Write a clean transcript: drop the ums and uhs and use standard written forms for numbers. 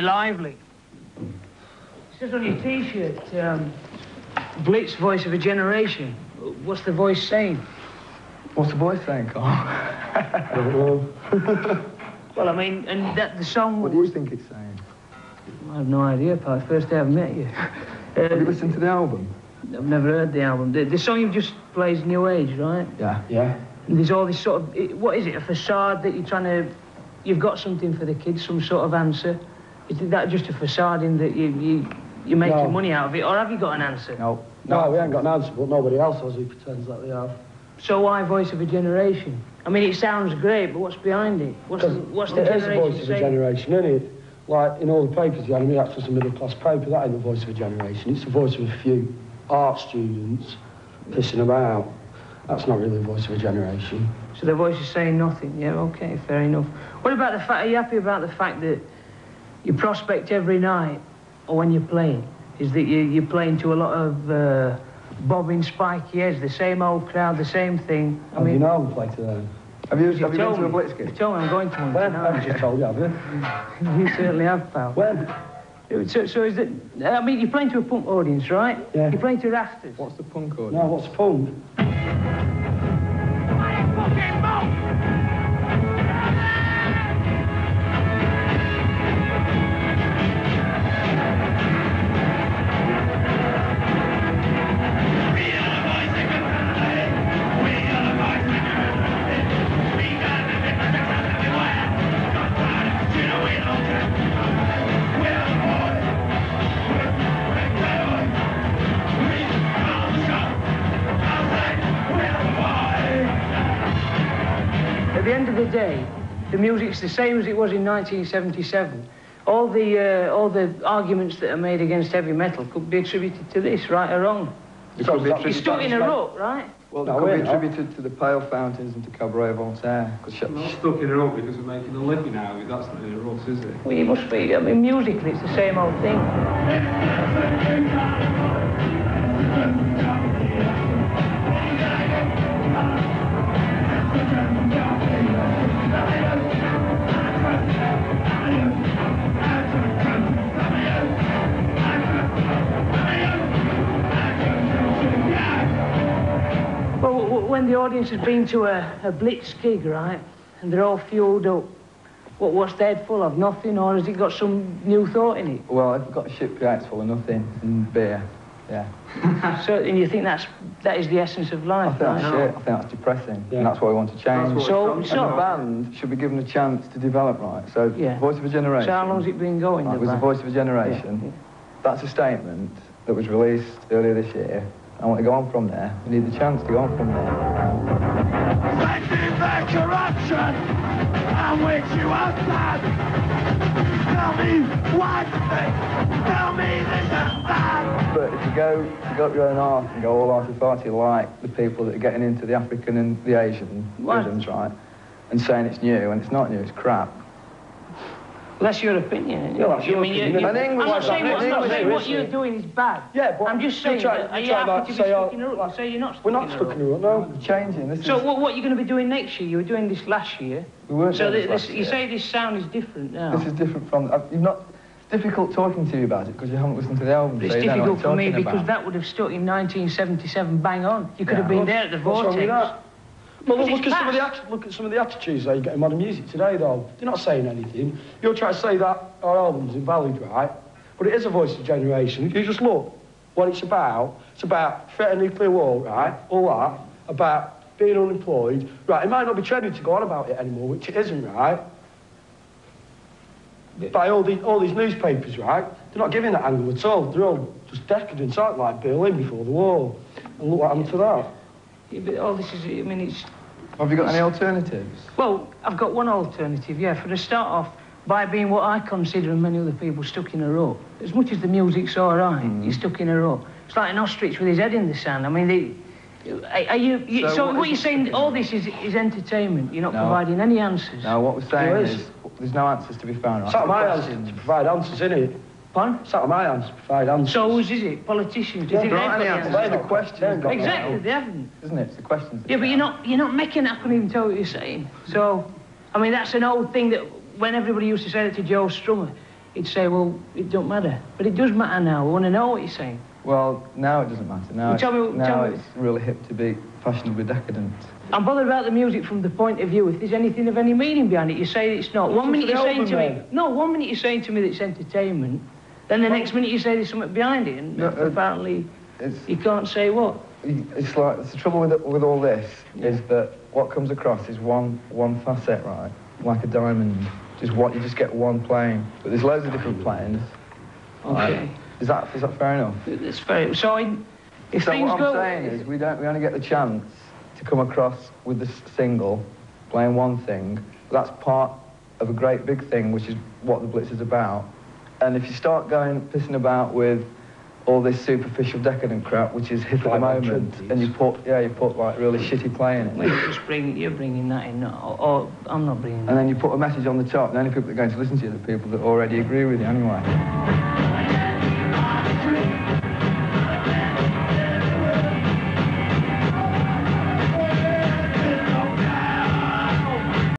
very lively. It says on your T-shirt, Blitz, voice of a generation. What's the voice saying? What's the voice saying, Carl? I don't know. Well, I mean, and the song... What do you think it's saying? I have no idea, pal. First day I've met you. Have you listened to the album? I've never heard the album. The song you've just played is New Age, right? Yeah. Yeah. And there's all this sort of... What is it, a facade that you're trying to... You've got something for the kids, some sort of answer? Is that just a facade in that you're making money out of it, or have you got an answer? No. No, we ain't got an answer, but nobody else has who pretends that they have. So why voice of a generation? I mean, it sounds great, but what's behind it? What's the generation It is the voice of a generation, isn't it? Like, in all the papers, the enemy, that's just a middle-class paper. That ain't the voice of a generation. It's the voice of a few art students pissing about. That's not really the voice of a generation. So the voice is saying nothing? Yeah, OK, fair enough. What about the fact, are you happy about the fact that you prospect every night, or when you're playing, is that you're playing to a lot of bobbing, spiky heads, the same old crowd, the same thing? I mean, you know we play to them. Have you been to a Blitz gig? You told me I'm going to one. When? I've just told you, have you? You certainly have, pal. When? So is it... I mean, you're playing to a punk audience, right? Yeah. You're playing to rafters. What's the punk audience? No, what's punk? At the end of the day, the music's the same as it was in 1977. All the arguments that are made against heavy metal could be attributed to this, right or wrong. You're stuck in a rut, right? Well, it could be attributed to the Pale Fountains and to Cabaret Voltaire. We're not stuck in a rut because we're making a living out of it. That's not in a rut, is it? Well, you must be. I mean, musically, it's the same old thing. Well, when the audience has been to a Blitz gig, right, and they're all fueled up, what's their head full of? Nothing, or has it got some new thought in it? Well, I've got a shipyard full of nothing and beer, yeah. So, and you think that is the essence of life, I think right? that's shit. I think that's depressing, and that's what we want to change. So the band should be given a chance to develop, right? So, Voice of a Generation. So how long's it been going? It was the Voice of a Generation. Yeah. That's a statement that was released earlier this year. I want to go on from there. We need the chance to go on from there. Fighting the corruption on which you are bad. Tell me one thing. Tell me this is bad. But if you go up your own arse and go all arty-farty like the people that are getting into the African and the Asian rhythms, right, and saying it's new, and it's not new, it's crap. Well, that's your opinion. Yeah, that's your opinion. I'm not saying what you're doing is bad. Yeah, but I'm just saying, are you happy to be stuck in a rut? You say you're not stuck in a rut. We're not stuck in a rut, no. We're changing. So what are you going to be doing next year? You were doing this last year. We weren't so doing this last year. You say this sound is different now. This is different from... It's difficult talking to you about it because you haven't listened to the album. It's difficult for me because that would have stuck in 1977 bang on. You could have been there at the Vortex. Well, look at some of the attitudes they get in modern music today, though. They're not saying anything. You're trying to say that our album's invalid, right? But it is a voice of generation. If you just look what it's about threat of nuclear war, right? All that, about being unemployed. Right, it might not be trendy to go on about it anymore, which it isn't, right? By all these newspapers, right? They're not giving that angle at all. They're all just decadent, aren't they? Like Berlin before the war. And look what happened to that. Yeah, but all this is, I mean, it's... Have you got any alternatives? Well, I've got one alternative, yeah. For the start off, by being what I consider and many other people stuck in a rut. As much as the music's all right, you're stuck in a rut. It's like an ostrich with his head in the sand. I mean, so what you're saying, all this is entertainment. You're not providing any answers. No, what we're saying is there's no answers to be found. It's not my answer to provide answers, innit? Pardon? It's not my hands to provide answers. So whose is it? Politicians? Do you think they've got the answers? They're the questions. Exactly, they haven't. Isn't it? It's the questions. Yeah, but you're not making it. I couldn't even tell what you're saying. So, I mean, that's an old thing that when everybody used to say that to Joe Strummer, he'd say, well, it don't matter. But it does matter now. I want to know what you're saying. Well, now it doesn't matter. Now, it's really hip to be fashionably decadent. I'm bothered about the music from the point of view. If there's anything of any meaning behind it, you say it's not. One minute you're saying to me, no, 1 minute you're saying to me that it's entertainment, then the next minute you say there's something behind it, and apparently you can't say what. It's like, the trouble with all this is that what comes across is one facet, right? Like a diamond. Just get one playing. But there's loads of different playings. Okay. Right? Is that fair enough? It's fair. So if so things what I'm saying is we only get the chance to come across with this single, playing one thing. That's part of a great big thing, which is what the Blitz is about. And if you start pissing about with all this superficial decadent crap, which is hip at the moment, and you put like really shitty playing in it. You're bringing that in, or I'm not bringing that. And then you put a message on the top, and the only people that are going to listen to you are the people that already agree with you anyway.